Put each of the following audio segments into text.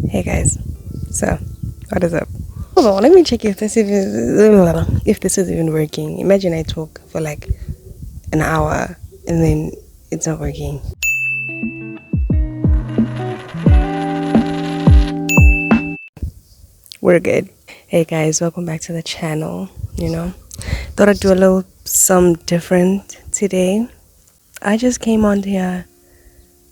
Hey guys, so what is up? Hold on, let me check if this is even working. Imagine I talk for like an hour and then it's not working. We're good. Hey guys, welcome back to the channel. Thought I'd do a little some different today. I just came on here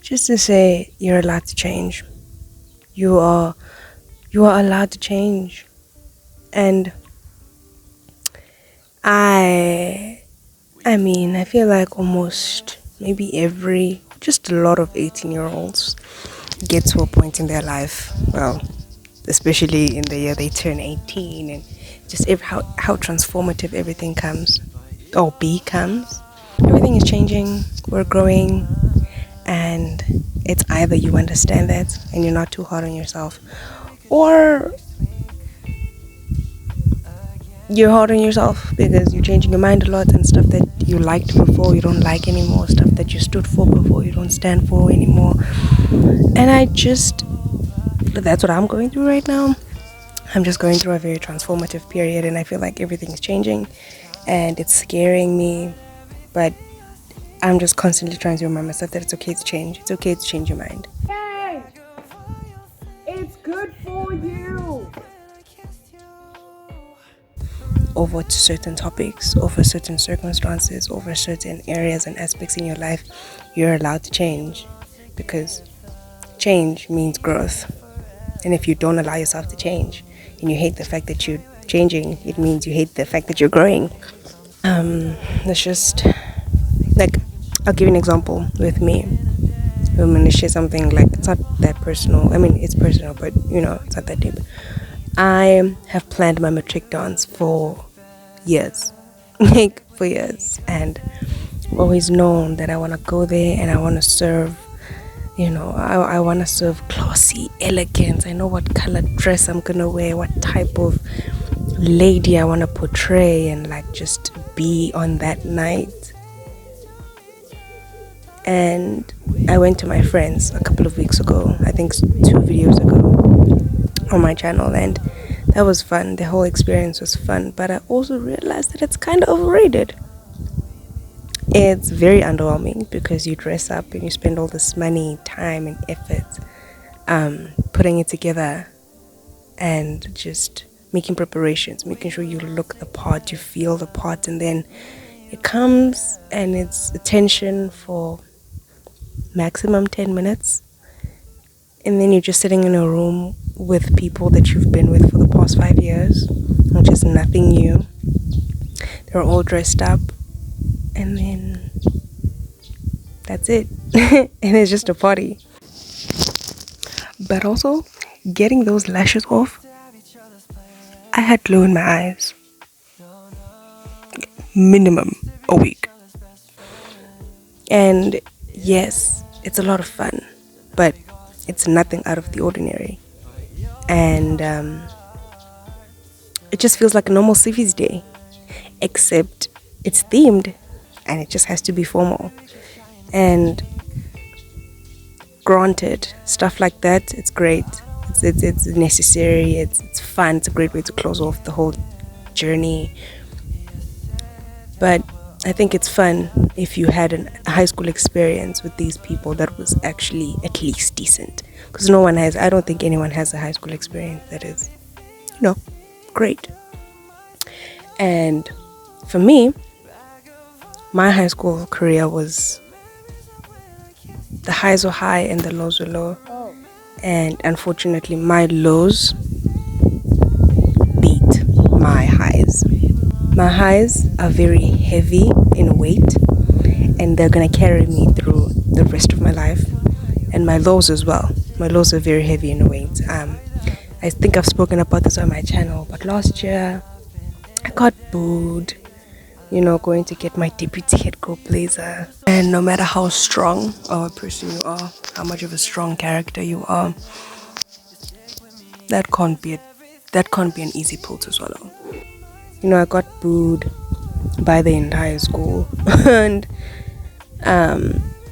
just to say you're allowed to change. You are allowed to change, and I feel like almost maybe just a lot of 18-year-olds get to a point in their life, well, especially in the year they turn 18, and just how transformative everything comes or becomes. Everything is changing, we're growing, and it's either you understand that and you're not too hard on yourself, or you're hard on yourself because you're changing your mind a lot, and stuff that you liked before you don't like anymore, stuff that you stood for before you don't stand for anymore. And that's what I'm going through right now. I'm just going through a very transformative period, and I feel like everything's changing and it's scaring me, but I'm just constantly trying to remind myself that it's okay to change. It's okay to change your mind. Hey, it's good for you. Over to certain topics, over certain circumstances, over certain areas and aspects in your life, you're allowed to change, because change means growth. And if you don't allow yourself to change and you hate the fact that you're changing, it means you hate the fact that you're growing. It's just like, I'll give you an example with me. I'm gonna share something, like, it's not that personal. I mean, it's personal, but it's not that deep. I have planned my matric dance for years, like for years, and always known that I want to go there and I want to serve. I want to serve classy, elegance. I know what color dress I'm gonna wear, what type of lady I want to portray, and like just be on that night. And I went to my friends a couple of weeks ago, I think 2 videos ago, on my channel, and that was fun. The whole experience was fun, but I also realized that it's kind of overrated. It's very underwhelming because you dress up and you spend all this money, time, and effort putting it together and just making preparations, making sure you look the part, you feel the part, and then it comes and it's attention for maximum 10 minutes, and then you're just sitting in a room with people that you've been with for the past 5 years, which is nothing new. They're all dressed up, and then that's it. And it's just a party. But also, getting those lashes off, I had glue in my eyes. Minimum a week. And yes, it's a lot of fun, but it's nothing out of the ordinary. And it just feels like a normal CV's day, except it's themed and it just has to be formal. And granted, stuff like that, it's great. It's necessary. It's fun. It's a great way to close off the whole journey. But I think it's fun if you had a high school experience with these people that was actually at least decent. Because I don't think anyone has a high school experience that is, great. And for me, my high school career was, the highs were high and the lows were low. And unfortunately, my lows beat my highs. My highs are very heavy in weight, and they're gonna carry me through the rest of my life. And my lows as well. My lows are very heavy in weight. I think I've spoken about this on my channel, but last year I got booed, going to get my deputy head coach blazer. And no matter how strong of a person you are, how much of a strong character you are, that can't be an easy pill to swallow. I got booed by the entire school, and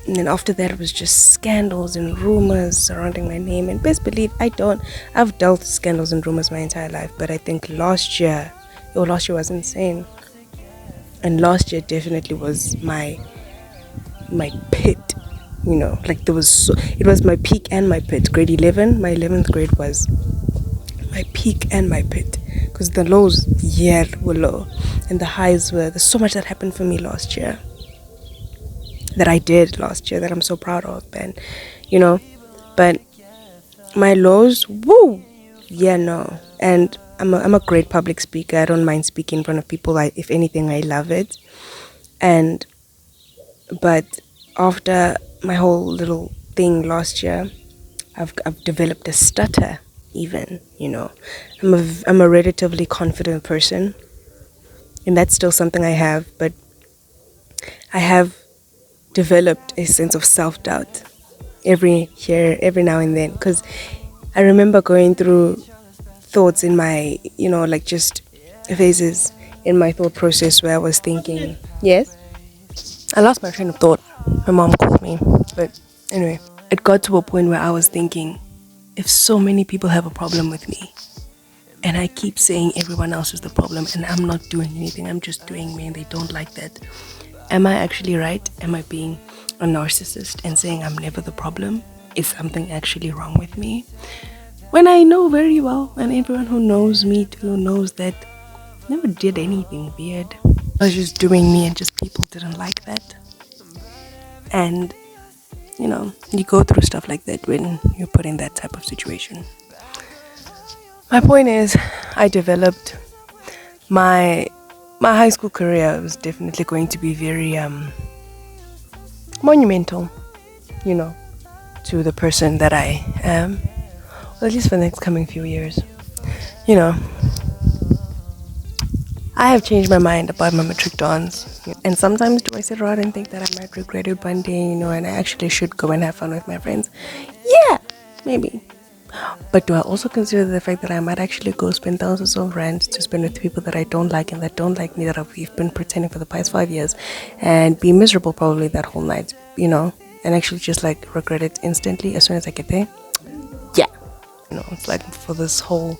And then after that, it was just scandals and rumors surrounding my name. And best believe I've dealt with scandals and rumors my entire life. But I think last year was insane. And last year definitely was my pit. Like it was my peak and my pit. Grade 11, my 11th grade was my peak and my pit. Because the lows, yeah, were low. And the highs there's so much that happened for me last year. That I did last year that I'm so proud of, and but my lows, woo, yeah, no. And I'm a great public speaker. I don't mind speaking in front of people. If anything, I love it. But after my whole little thing last year, I've developed a stutter. Even I'm a relatively confident person, and that's still something I have, but I have developed a sense of self-doubt every now and then, because I remember going through thoughts in my like just phases in my thought process where I was thinking, yes, I lost my train of thought. My mom called me, but anyway, it got to a point where I was thinking, if so many people have a problem with me and I keep saying everyone else is the problem and I'm not doing anything, I'm just doing me, and they don't like that, am I actually right? Am I being a narcissist and saying I'm never the problem? Is something actually wrong with me? When I know very well, and everyone who knows me too knows that I never did anything weird. I was just doing me, and just people didn't like that. And, you go through stuff like that when you're put in that type of situation. My point is, I developed my high school career was definitely going to be very monumental, to the person that I am, or at least for the next coming few years. I have changed my mind about my matric dance, and sometimes do I sit around and think that I might regret it one day, and I actually should go and have fun with my friends? Yeah, maybe. But do I also consider the fact that I might actually go spend thousands of rands to spend with people that I don't like and that don't like me, that we've been pretending for the past 5 years, and be miserable probably that whole night, and actually just like regret it instantly as soon as I get there? Yeah. It's like for this whole,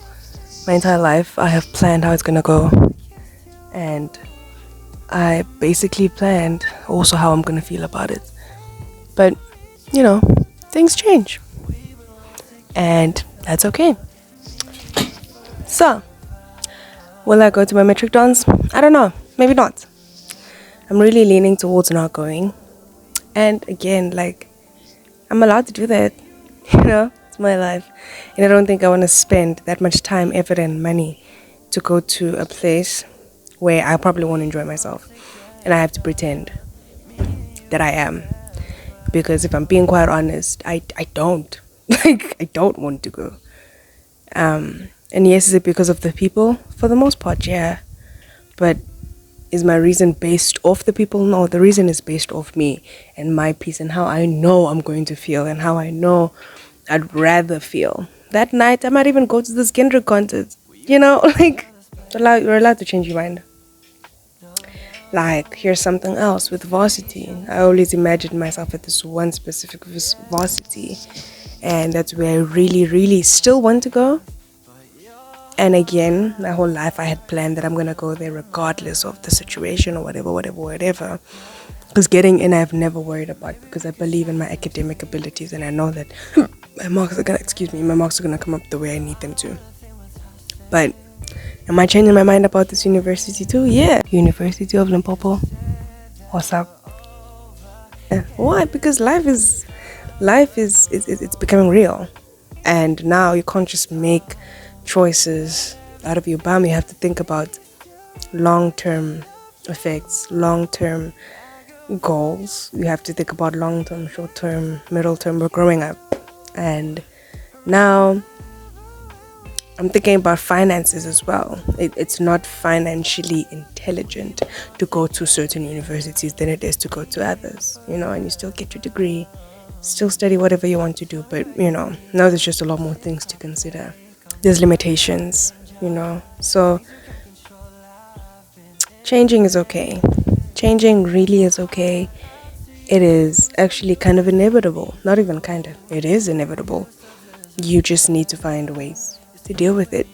my entire life, I have planned how it's gonna go. And I basically planned also how I'm gonna feel about it. But, things change. And that's okay. So, will I go to my matric dance? I don't know. Maybe not. I'm really leaning towards not going. And again, like, I'm allowed to do that. It's my life. And I don't think I want to spend that much time, effort, and money to go to a place where I probably won't enjoy myself. And I have to pretend that I am. Because if I'm being quite honest, I don't. I don't want to go. And yes, is it because of the people? For the most part, yeah. But is my reason based off the people? No, the reason is based off me and my peace and how I know I'm going to feel and how I know I'd rather feel. That night, I might even go to this Kendrick concert. Like, you're allowed to change your mind. Like, here's something else with varsity. I always imagined myself at this one specific varsity. And that's where I really, really still want to go. And again, my whole life I had planned that I'm going to go there regardless of the situation or whatever. Because getting in I've never worried about, because I believe in my academic abilities and I know that my marks are going to come up the way I need them to. But am I changing my mind about this university too? Yeah. University of Limpopo. What's up? Why? Because life is it's becoming real, and now you can't just make choices out of your bum. You have to think about long-term effects, long-term goals. You have to think about long-term, short-term, middle-term. We're growing up, and now I'm thinking about finances as well. It's not financially intelligent to go to certain universities than it is to go to others, and you still get your degree, still study whatever you want to do, but now there's just a lot more things to consider. There's limitations, so changing is okay. Changing really is okay. it is actually kind of inevitable. Not even kind of, it is inevitable. You just need to find ways to deal with it.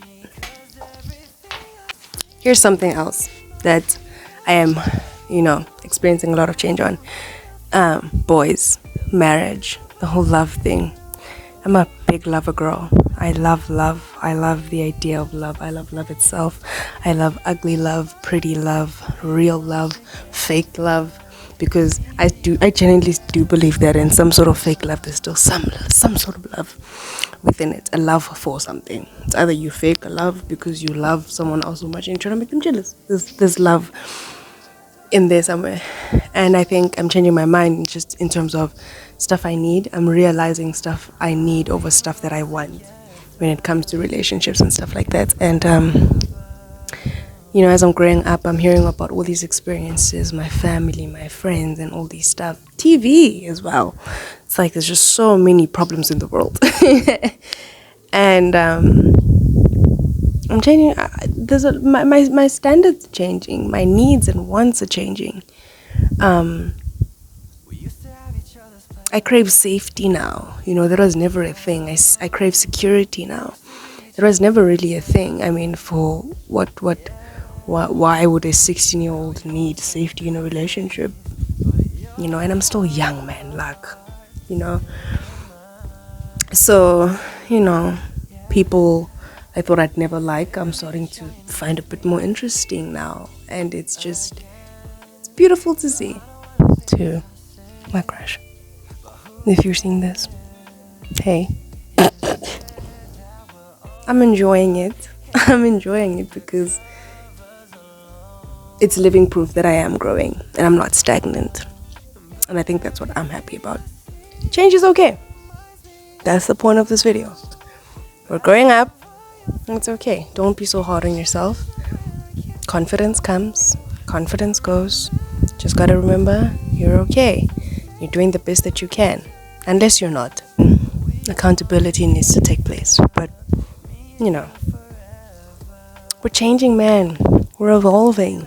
Here's something else that I am, experiencing a lot of change on. Boys, marriage, the whole love thing. I'm a big lover girl. I love love. I love the idea of love. I love love itself. I love ugly love, pretty love, real love, fake love. Because I genuinely do believe that in some sort of fake love, there's still some sort of love within it, a love for something. It's either you fake a love because you love someone else so much and you're trying to make them jealous. There's love in there somewhere. And I think I'm changing my mind just in terms of stuff I need. I'm realizing stuff I need over stuff that I want when it comes to relationships and stuff like that. And as I'm growing up, I'm hearing about all these experiences, my family, my friends, and all these stuff. TV as well. It's like there's just so many problems in the world. And I'm changing. My standards are changing. My needs and wants are changing. I crave safety now. That was never a thing. I crave security now. That was never really a thing. I mean, for why would a 16-year-old need safety in a relationship? And I'm still young, man, So, people I thought I'd never like, I'm starting to find a bit more interesting now. And it's beautiful to see. To my crush. If you're seeing this, hey. I'm enjoying it. I'm enjoying it because it's living proof that I am growing and I'm not stagnant. And I think that's what I'm happy about. Change is okay. That's the point of this video. We're growing up. It's okay. Don't be so hard on yourself. Confidence comes. Confidence goes. Just gotta remember, you're okay. You're doing the best that you can. Unless you're not. Accountability needs to take place. But, we're changing, man. We're evolving.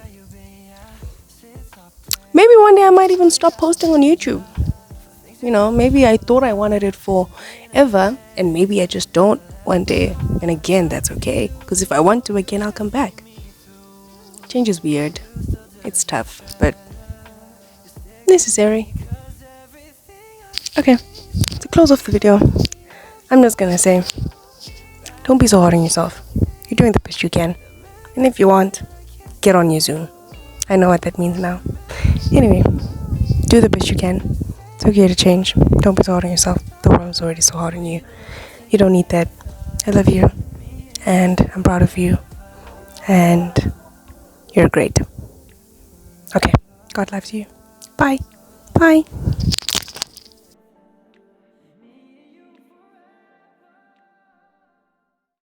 Maybe one day I might even stop posting on YouTube. Maybe I thought I wanted it forever, and maybe I just don't one day. And again, that's okay. Because if I want to again, I'll come back. Change is weird. It's tough, but necessary. Okay, to close off the video, I'm just gonna say, don't be so hard on yourself. You're doing the best you can. And if you want, get on your Zoom. I know what that means now. Anyway, do the best you can. It's okay to change. Don't be so hard on yourself. The world's already so hard on you. You don't need that. I love you. And I'm proud of you. And you're great. Okay. God loves you. Bye. Bye.